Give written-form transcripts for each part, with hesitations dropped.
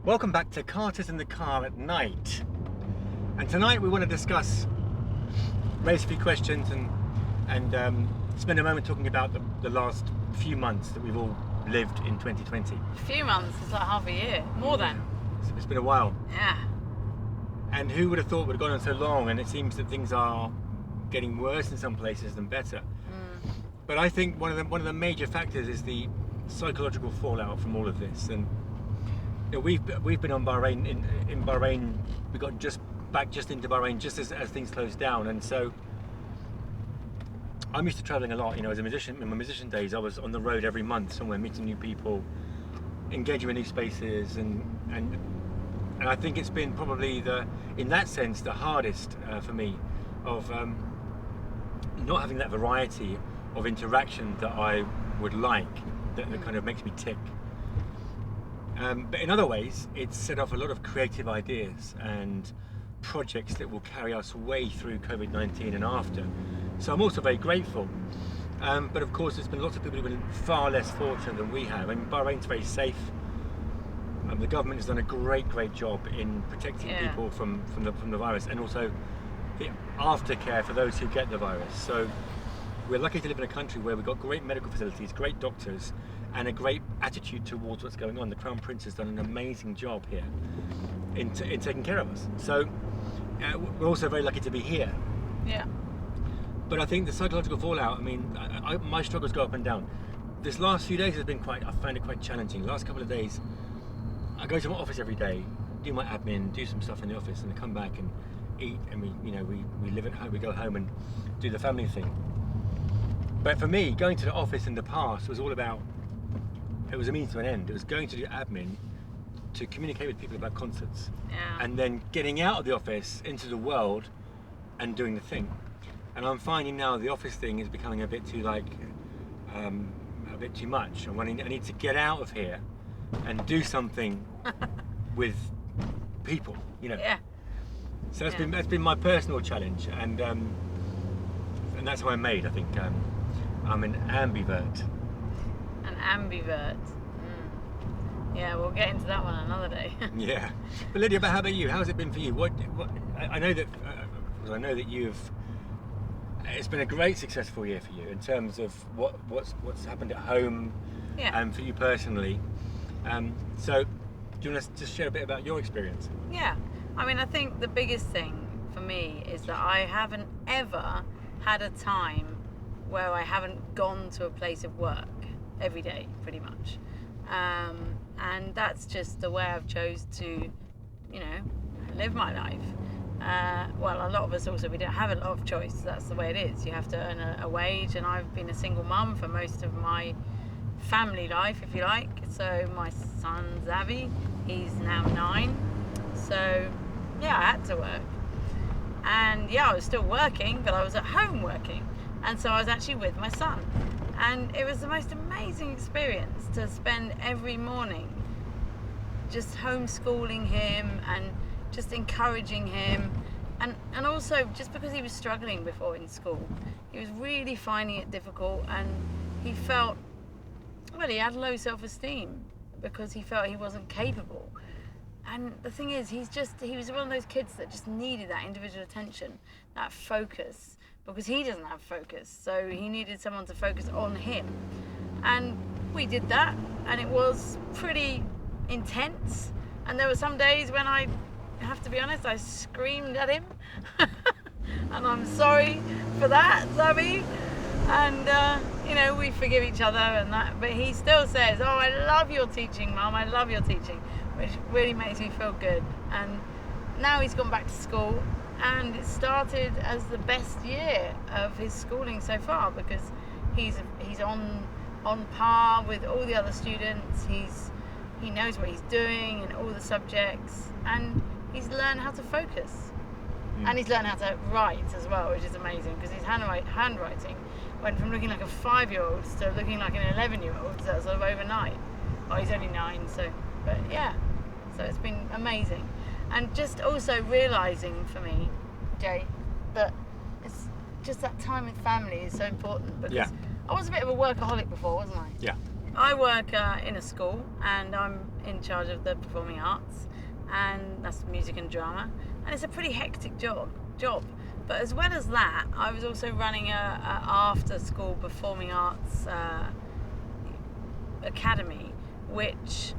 Welcome back to Carter's in the Car at Night. And tonight we want to discuss, raise a few questions and spend a moment talking about the last few months that we've all lived in 2020. A few months is like half a year, more than. It's been a while. Yeah. And who would have thought it would have gone on so long, and it seems that things are getting worse in some places than better. But I think one of the major factors is the psychological fallout from all of this. And you know, we've been on Bahrain in Bahrain. We got just into Bahrain just as things closed down, and so I'm used to traveling a lot. You know, as a musician, in my musician days, I was on the road every month somewhere, meeting new people, engaging with new spaces, and I think it's been probably in that sense the hardest for me of not having that variety of interaction that I would like, that kind of makes me tick. But in other ways, it's set off a lot of creative ideas and projects that will carry us way through COVID-19 and after. So I'm also very grateful. But of course, there's been lots of people who've been far less fortunate than we have. I mean, Bahrain's very safe. The government has done a great job in protecting people from the virus, and also the aftercare for those who get the virus. So we're lucky to live in a country where we've got great medical facilities, great doctors, and a great attitude towards what's going on. The Crown Prince has done an amazing job here in taking care of us. So we're also very lucky to be here. Yeah. But I think the psychological fallout, I mean, my struggles go up and down. This last few days has been I found it quite challenging. The last couple of days, I go to my office every day, do my admin, do some stuff in the office, and I come back and eat, and we live at home, we go home and do the family thing. But for me, going to the office in the past was all about, it was a means to an end. It was going to do admin to communicate with people about concerts. Yeah. And then getting out of the office into the world and doing the thing. And I'm finding now the office thing is becoming a bit too a bit too much. I need to get out of here and do something with people, you know. Yeah. So that's been my personal challenge, and that's how I'm made. I think I'm an ambivert. An ambivert. Yeah, we'll get into that one another day. Yeah. But Lydia, how about you? How's it been for you? What I know that you've. It's been a great successful year for you in terms of what's happened at home, and for you personally. So, do you want to just share a bit about your experience? Yeah. I mean, I think the biggest thing for me is that I haven't ever had a time where I haven't gone to a place of work every day, pretty much. And that's just the way I've chose to, live my life. Well, a lot of us also, we don't have a lot of choice. That's the way it is. You have to earn a wage, and I've been a single mum for most of my family life, if you like. So my son Xavi, he's now 9. So yeah, I had to work. And yeah, I was still working, but I was at home working. And so I was actually with my son. And it was the most amazing experience to spend every morning just homeschooling him and just encouraging him. And also, just because he was struggling before in school, he was really finding it difficult, and he felt, well, he had low self-esteem because he felt he wasn't capable. And the thing is, he was one of those kids that just needed that individual attention, that focus, because he doesn't have focus. So he needed someone to focus on him. And we did that, and it was pretty intense. And there were some days when I have to be honest, I screamed at him. And I'm sorry for that, Xavi. And, we forgive each other and that. But he still says, "Oh, I love your teaching, Mum. I love your teaching," which really makes me feel good. And now he's gone back to school, and it started as the best year of his schooling so far, because he's on par with all the other students. He knows what he's doing in all the subjects, and he's learned how to focus. And he's learned how to write as well, which is amazing, because his handwriting went from looking like a 5-year-old to looking like an 11-year-old, so sort of overnight. Oh, he's only 9, so it's been amazing. And just also realising for me, Jay, that it's just that time with family is so important, because I was a bit of a workaholic before, wasn't I? Yeah. I work in a school, and I'm in charge of the performing arts, and that's music and drama, and it's a pretty hectic job. But as well as that, I was also running a after-school performing arts academy, which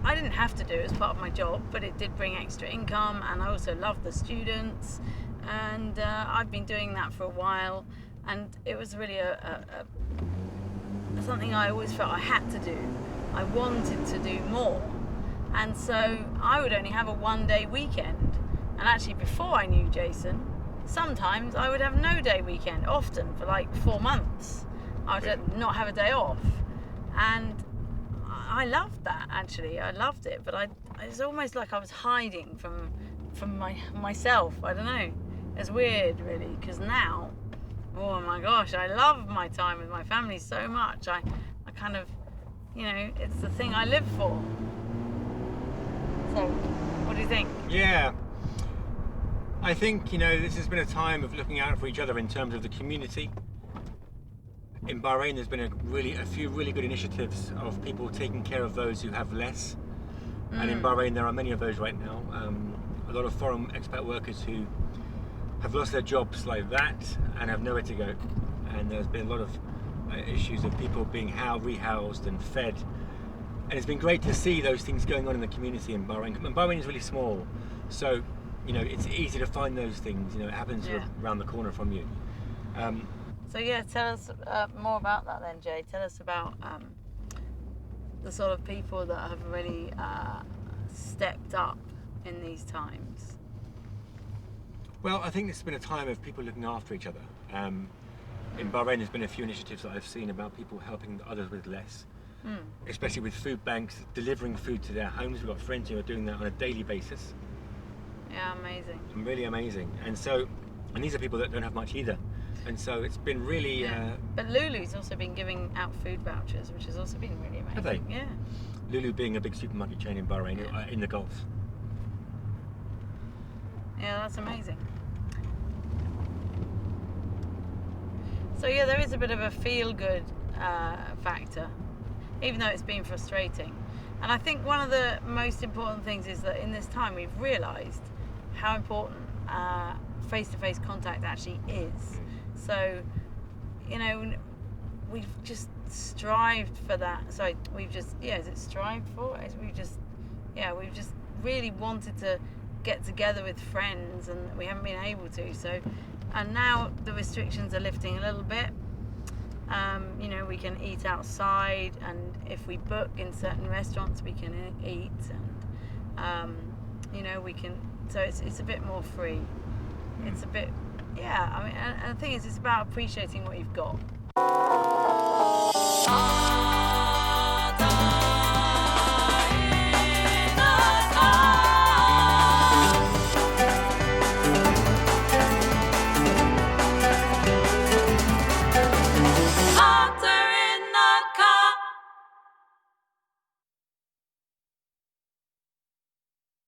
I didn't have to do as part of my job, but it did bring extra income, and I also loved the students, and I've been doing that for a while, and it was really something I always felt I had to do. I wanted to do more, and so I would only have a one-day weekend. And actually, before I knew Jason, sometimes I would have no day weekend, often for like 4 months. I would not have a day off, and I loved that. Actually, I loved it, but it was almost like I was hiding from myself. I don't know. It's weird, really, because now, oh my gosh, I love my time with my family so much. I kind of, it's the thing I live for. So, what do you think? Yeah. I think, this has been a time of looking out for each other in terms of the community. In Bahrain, there's been a few really good initiatives of people taking care of those who have less. And in Bahrain, there are many of those right now. A lot of foreign expat workers who have lost their jobs like that and have nowhere to go. And there's been a lot of issues of people being rehoused and fed. And it's been great to see those things going on in the community in Bahrain. And Bahrain is really small, so it's easy to find those things. It happens around the corner from you. So tell us more about that then, Jay. Tell us about the sort of people that have really stepped up in these times. Well, I think it's been a time of people looking after each other. In Bahrain, there's been a few initiatives that I've seen about people helping others with less, especially with food banks, delivering food to their homes. We've got friends who are doing that on a daily basis. Yeah, amazing. Really amazing. And these are people that don't have much either. And so it's been really... But Lulu's also been giving out food vouchers, which has also been really amazing. Have they? Yeah. Lulu being a big supermarket chain in Bahrain, in the Gulf. Yeah, that's amazing. So there is a bit of a feel-good factor, even though it's been frustrating. And I think one of the most important things is that in this time we've realised how important face-to-face contact actually is. So, we've just strived for that. Sorry, we've just, is it strived for? We've just really wanted to get together with friends, and we haven't been able to. So, and now the restrictions are lifting a little bit. We can eat outside, and if we book in certain restaurants, we can eat, and we can. So it's a bit more free. It's a bit, and the thing is, it's about appreciating what you've got.